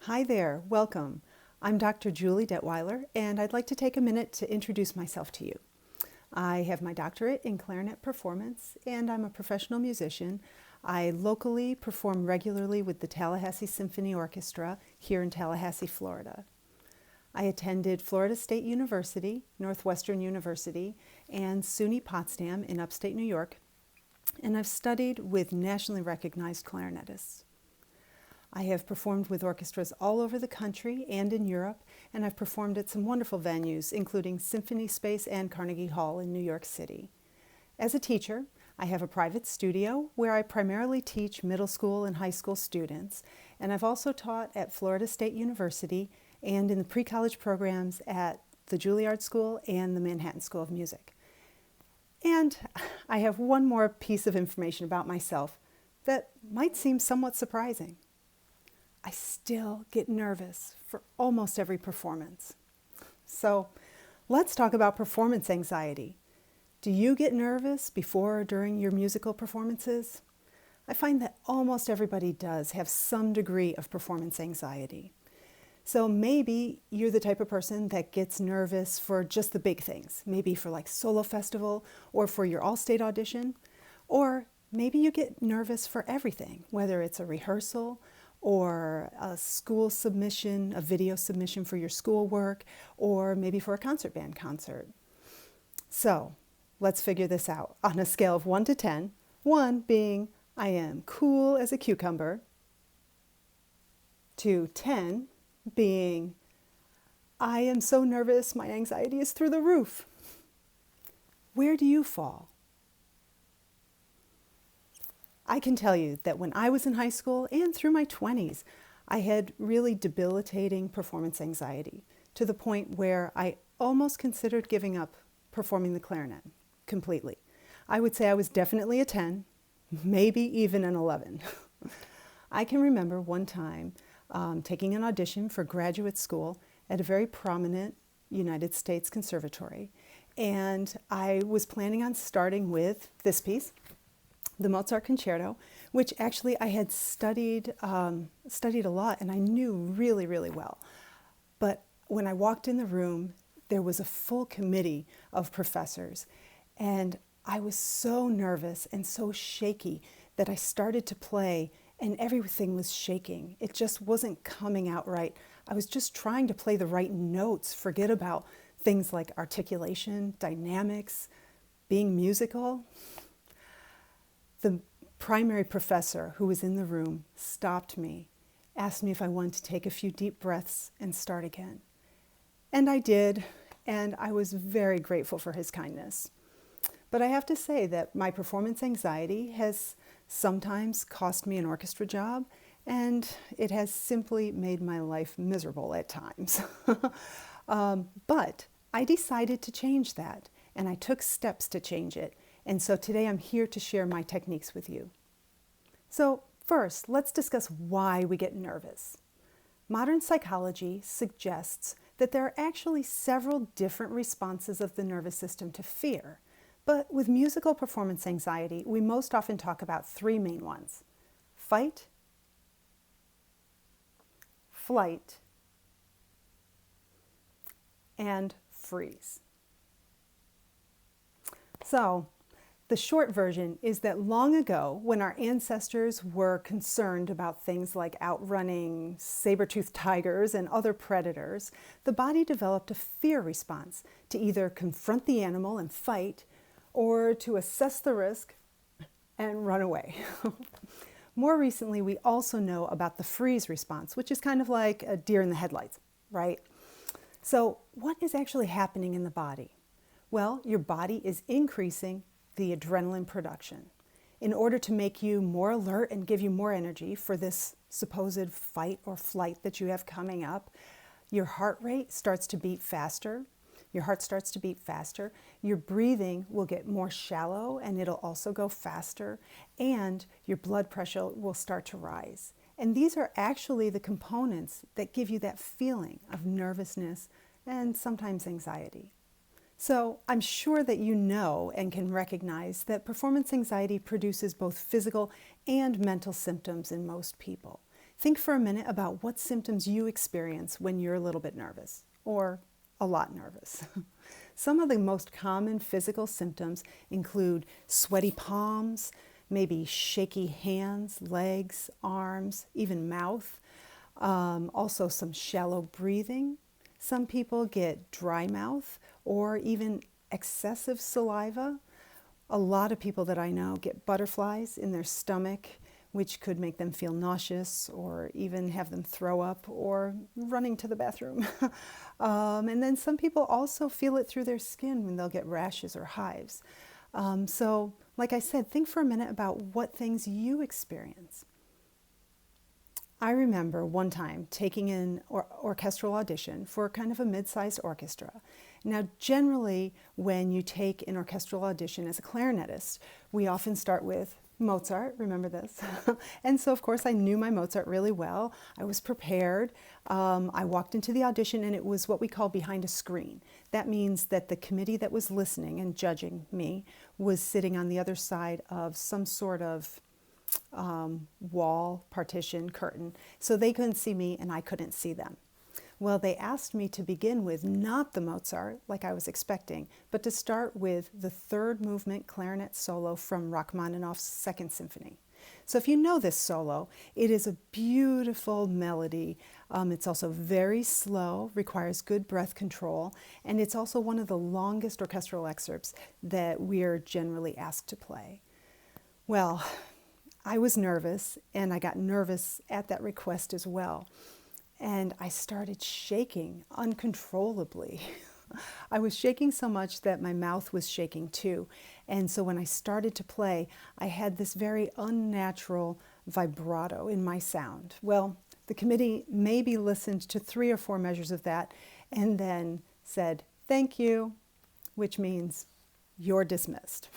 Hi there, welcome. I'm Dr. Julie Detweiler, and I'd like to take a minute to introduce myself to you. I have my doctorate in clarinet performance, and I'm a professional musician. I locally perform regularly with the Tallahassee Symphony Orchestra here in Tallahassee, Florida. I attended Florida State University, Northwestern University, and SUNY Potsdam in upstate New York, and I've studied with nationally recognized clarinetists. I have performed with orchestras all over the country and in Europe, and I've performed at some wonderful venues, including Symphony Space and Carnegie Hall in New York City. As a teacher, I have a private studio where I primarily teach middle school and high school students, and I've also taught at Florida State University and in the pre-college programs at the Juilliard School and the Manhattan School of Music. And I have one more piece of information about myself that might seem somewhat surprising. I still get nervous for almost every performance. So let's talk about performance anxiety. Do you get nervous before or during your musical performances? I find that almost everybody does have some degree of performance anxiety. So maybe you're the type of person that gets nervous for just the big things, maybe for like solo festival or for your all-state audition, or maybe you get nervous for everything, whether it's a rehearsal or a school submission, a video submission for your schoolwork, or maybe for a concert band concert. So let's figure this out on a scale of 1 to 10, 1 being I am cool as a cucumber, to 10 being I am so nervous, my anxiety is through the roof. Where do you fall? I can tell you that when I was in high school and through my 20s, I had really debilitating performance anxiety to the point where I almost considered giving up performing the clarinet completely. I would say I was definitely a 10, maybe even an 11. I can remember one time taking an audition for graduate school at a very prominent United States conservatory, and I was planning on starting with this piece, the Mozart Concerto, which actually I had studied a lot and I knew really, really well. But when I walked in the room, there was a full committee of professors, and I was so nervous and so shaky that I started to play and everything was shaking. It just wasn't coming out right. I was just trying to play the right notes, forget about things like articulation, dynamics, being musical. The primary professor who was in the room stopped me, asked me if I wanted to take a few deep breaths and start again. And I did, and I was very grateful for his kindness. But I have to say that my performance anxiety has sometimes cost me an orchestra job, and it has simply made my life miserable at times. But I decided to change that, and I took steps to change it. And so today I'm here to share my techniques with you. So first, let's discuss why we get nervous. Modern psychology suggests that there are actually several different responses of the nervous system to fear. But with musical performance anxiety, we most often talk about 3 main ones: fight, flight, and freeze. So, the short version is that long ago, when our ancestors were concerned about things like outrunning saber-toothed tigers and other predators, the body developed a fear response to either confront the animal and fight, or to assess the risk and run away. More recently, we also know about the freeze response, which is kind of like a deer in the headlights, right? So what is actually happening in the body? Well, your body is increasing the adrenaline production in order to make you more alert and give you more energy for this supposed fight or flight that you have coming up. Your heart rate starts to beat faster. Your heart starts to beat faster. Your breathing will get more shallow and it'll also go faster, and your blood pressure will start to rise. And these are actually the components that give you that feeling of nervousness and sometimes anxiety. So I'm sure that you know and can recognize that performance anxiety produces both physical and mental symptoms in most people. think for a minute about what symptoms you experience when you're a little bit nervous or a lot nervous. Some of the most common physical symptoms include sweaty palms, maybe shaky hands, legs, arms, even mouth, also some shallow breathing. Some people get dry mouth or even excessive saliva. A lot of people that I know get butterflies in their stomach, which could make them feel nauseous or even have them throw up or running to the bathroom. And then some people also feel it through their skin when they'll get rashes or hives. So, like I said, think for a minute about what things you experience. I remember one time taking an orchestral audition for kind of a mid-sized orchestra. Now, generally, when you take an orchestral audition as a clarinetist, we often start with Mozart, remember this? And so, of course, I knew my Mozart really well. I was prepared. I walked into the audition, and it was what we call behind a screen. That means that the committee that was listening and judging me was sitting on the other side of some sort of wall, partition, curtain, so they couldn't see me and I couldn't see them. Well, they asked me to begin with not the Mozart, like I was expecting, but to start with the third movement clarinet solo from Rachmaninoff's Second Symphony. So if you know this solo, it is a beautiful melody. It's also very slow, requires good breath control, and it's also one of the longest orchestral excerpts that we are generally asked to play. Well, I was nervous, and I got nervous at that request as well. And I started shaking uncontrollably. I was shaking so much that my mouth was shaking too. And so when I started to play, I had this very unnatural vibrato in my sound. Well, the committee maybe listened to 3 or 4 measures of that and then said, "Thank you," which means you're dismissed.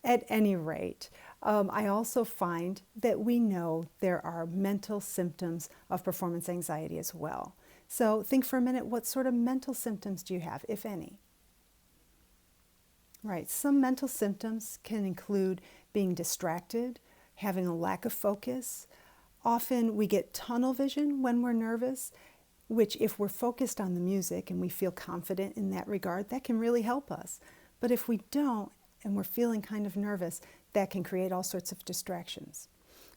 At any rate, I also find that we know there are mental symptoms of performance anxiety as well. So think for a minute, what sort of mental symptoms do you have, if any? Right, some mental symptoms can include being distracted, having a lack of focus. Often we get tunnel vision when we're nervous, which if we're focused on the music and we feel confident in that regard, that can really help us. But if we don't, and we're feeling kind of nervous, that can create all sorts of distractions.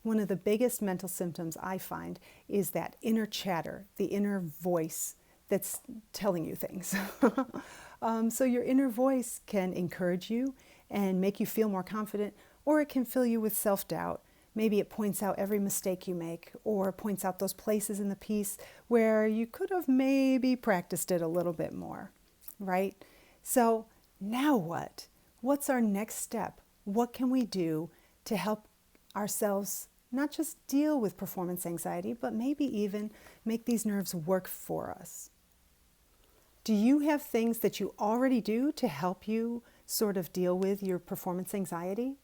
One of the biggest mental symptoms I find is that inner chatter, the inner voice that's telling you things. So your inner voice can encourage you and make you feel more confident, or it can fill you with self-doubt. Maybe it points out every mistake you make, or points out those places in the piece where you could have maybe practiced it a little bit more, right? So now what? What's our next step? What can we do to help ourselves not just deal with performance anxiety, but maybe even make these nerves work for us? Do you have things that you already do to help you sort of deal with your performance anxiety?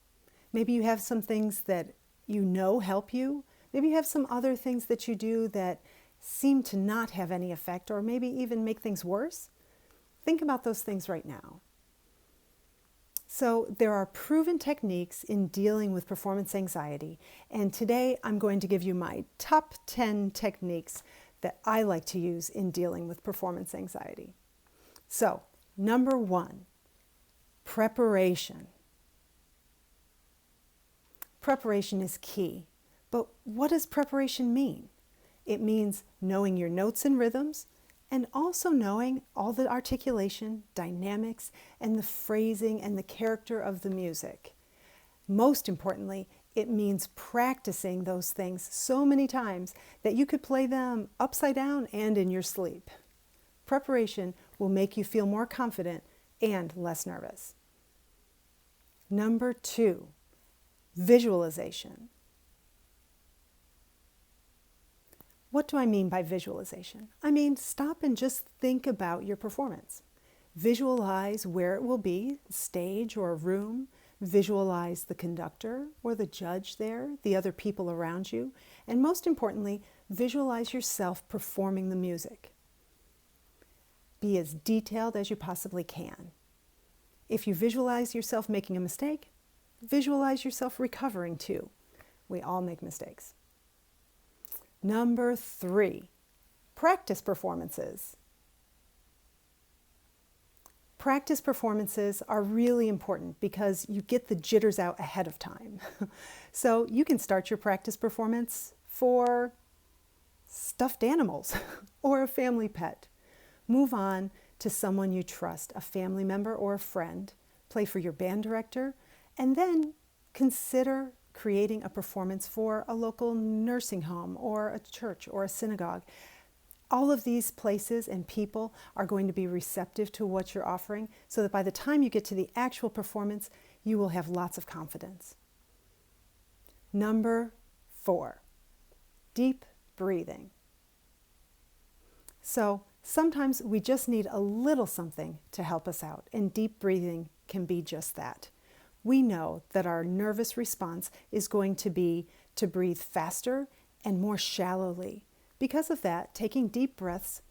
Maybe you have some things that you know help you. Maybe you have some other things that you do that seem to not have any effect, or maybe even make things worse. Think about those things right now. So there are proven techniques in dealing with performance anxiety, and today I'm going to give you my top 10 techniques that I like to use in dealing with performance anxiety. So, number 1, preparation. Preparation is key, but what does preparation mean? It means knowing your notes and rhythms, and also knowing all the articulation, dynamics, and the phrasing and the character of the music. Most importantly, it means practicing those things so many times that you could play them upside down and in your sleep. Preparation will make you feel more confident and less nervous. Number 2, visualization. What do I mean by visualization? I mean, stop and just think about your performance. Visualize where it will be, stage or a room. Visualize the conductor or the judge there, the other people around you. And most importantly, visualize yourself performing the music. Be as detailed as you possibly can. If you visualize yourself making a mistake, visualize yourself recovering too. We all make mistakes. Number 3, practice performances. Practice performances are really important because you get the jitters out ahead of time. So you can start your practice performance for stuffed animals or a family pet. Move on to someone you trust, a family member or a friend. Play for your band director, and then consider creating a performance for a local nursing home or a church or a synagogue. All of these places and people are going to be receptive to what you're offering so that by the time you get to the actual performance, you will have lots of confidence. Number 4, deep breathing. So sometimes we just need a little something to help us out, and deep breathing can be just that. We know that our nervous response is going to be to breathe faster and more shallowly. Because of that, taking deep breaths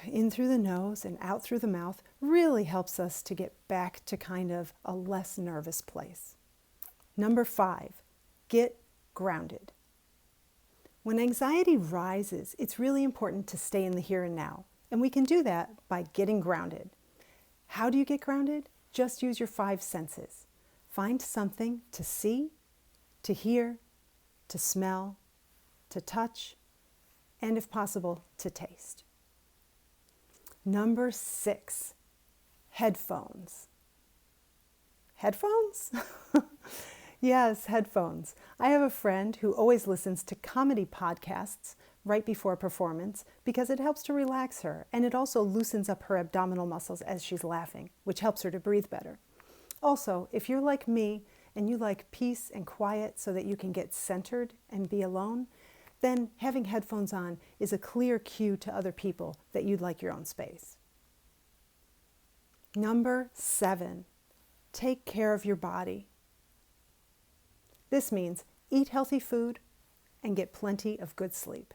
in through the nose and out through the mouth really helps us to get back to kind of a less nervous place. Number 5, get grounded. When anxiety rises, it's really important to stay in the here and now, and we can do that by getting grounded. How do you get grounded? Just use your 5 senses. Find something to see, to hear, to smell, to touch, and if possible, to taste. Number 6, headphones. Headphones? Yes, headphones. I have a friend who always listens to comedy podcasts right before a performance because it helps to relax her, and it also loosens up her abdominal muscles as she's laughing, which helps her to breathe better. Also, if you're like me and you like peace and quiet so that you can get centered and be alone, then having headphones on is a clear cue to other people that you'd like your own space. Number 7, take care of your body. This means eat healthy food and get plenty of good sleep.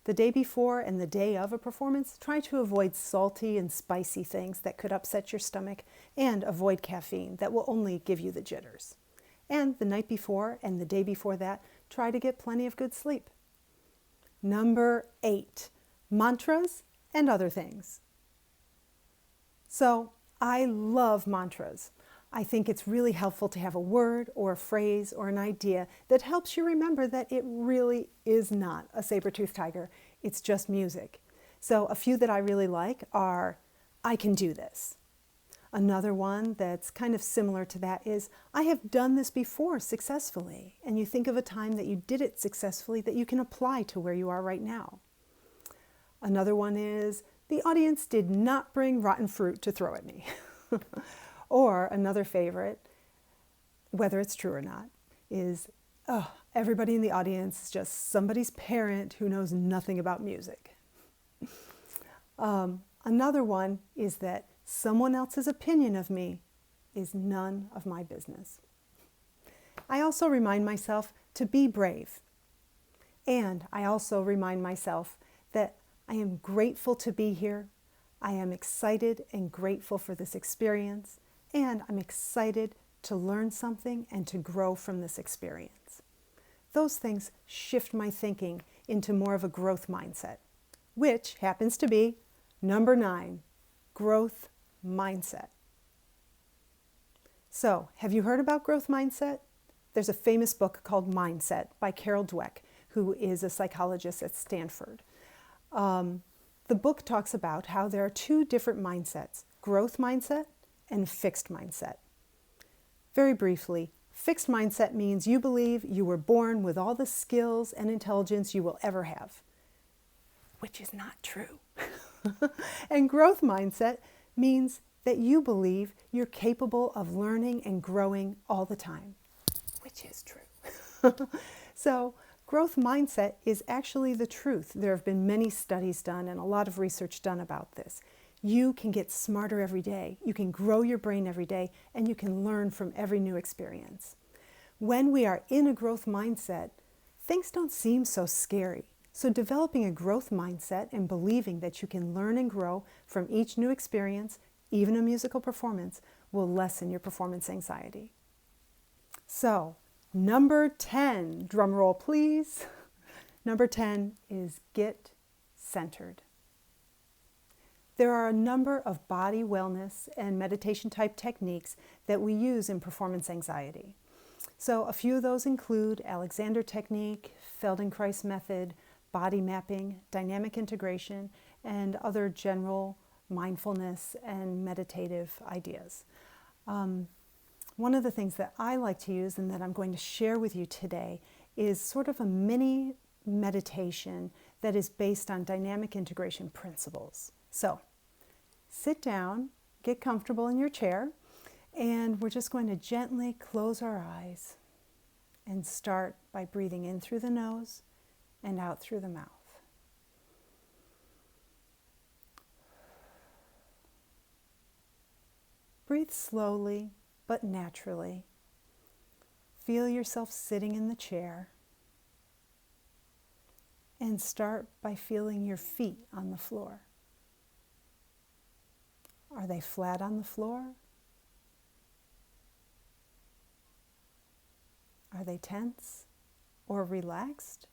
The day before and the day of a performance, try to avoid salty and spicy things that could upset your stomach, and avoid caffeine that will only give you the jitters. And the night before and the day before that, try to get plenty of good sleep. Number 8, mantras and other things. So I love mantras. I think it's really helpful to have a word or a phrase or an idea that helps you remember that it really is not a saber-toothed tiger. It's just music. So a few that I really like are, I can do this. Another one that's kind of similar to that is, I have done this before successfully. And you think of a time that you did it successfully that you can apply to where you are right now. Another one is, the audience did not bring rotten fruit to throw at me. Or another favorite, whether it's true or not, is, everybody in the audience is just somebody's parent who knows nothing about music. Another one is that someone else's opinion of me is none of my business. I also remind myself to be brave. And I also remind myself that I am grateful to be here. I am excited and grateful for this experience. And I'm excited to learn something and to grow from this experience. Those things shift my thinking into more of a growth mindset, which happens to be number 9, growth mindset. So, have you heard about growth mindset? There's a famous book called Mindset by Carol Dweck, who is a psychologist at Stanford. The book talks about how there are 2 different mindsets, growth mindset and fixed mindset. Very briefly, fixed mindset means you believe you were born with all the skills and intelligence you will ever have, which is not true. And growth mindset means that you believe you're capable of learning and growing all the time, which is true. So growth mindset is actually the truth. There have been many studies done and a lot of research done about this. You can get smarter every day, you can grow your brain every day, and you can learn from every new experience. When we are in a growth mindset, things don't seem so scary. So developing a growth mindset and believing that you can learn and grow from each new experience, even a musical performance, will lessen your performance anxiety. So, Number 10, drum roll please. Number 10 is get centered. There are a number of body wellness and meditation type techniques that we use in performance anxiety. So a few of those include Alexander technique, Feldenkrais method, body mapping, dynamic integration, and other general mindfulness and meditative ideas. One of the things that I like to use and that I'm going to share with you today is sort of a mini meditation that is based on dynamic integration principles. So sit down, get comfortable in your chair, and we're just going to gently close our eyes and start by breathing in through the nose and out through the mouth. Breathe slowly but naturally. Feel yourself sitting in the chair and start by feeling your feet on the floor. Are they flat on the floor? Are they tense or relaxed?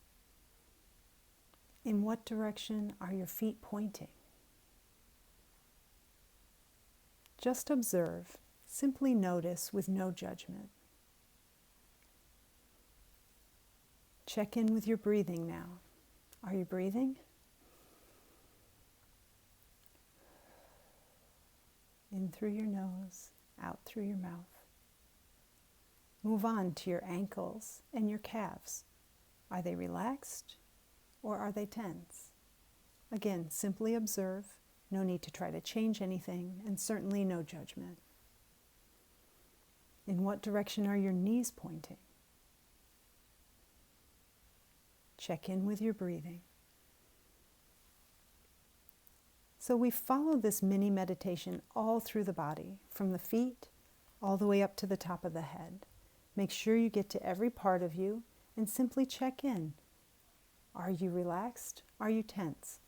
In what direction are your feet pointing? Just observe, simply notice with no judgment. Check in with your breathing now. Are you breathing? In through your nose, out through your mouth. Move on to your ankles and your calves. Are they relaxed or are they tense? Again, simply observe. No need to try to change anything, and certainly no judgment. In what direction are your knees pointing? Check in with your breathing. So we follow this mini meditation all through the body, from the feet all the way up to the top of the head. Make sure you get to every part of you and simply check in. Are you relaxed? Are you tense?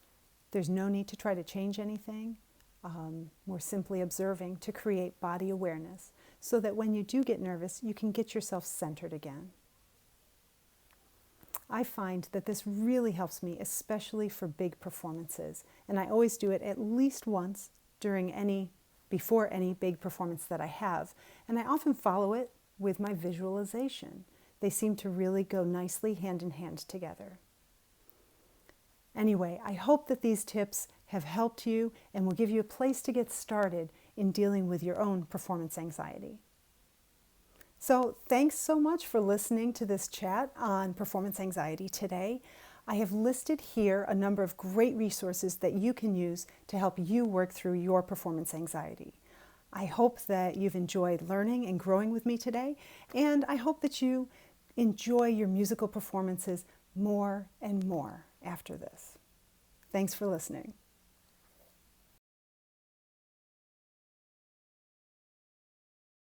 There's no need to try to change anything. We're simply observing to create body awareness so that when you do get nervous, you can get yourself centered again. I find that this really helps me, especially for big performances. And I always do it at least once before any big performance that I have. And I often follow it with my visualization. They seem to really go nicely hand in hand together. Anyway, I hope that these tips have helped you and will give you a place to get started in dealing with your own performance anxiety. So thanks so much for listening to this chat on performance anxiety today. I have listed here a number of great resources that you can use to help you work through your performance anxiety. I hope that you've enjoyed learning and growing with me today, and I hope that you enjoy your musical performances more and more after this. Thanks for listening.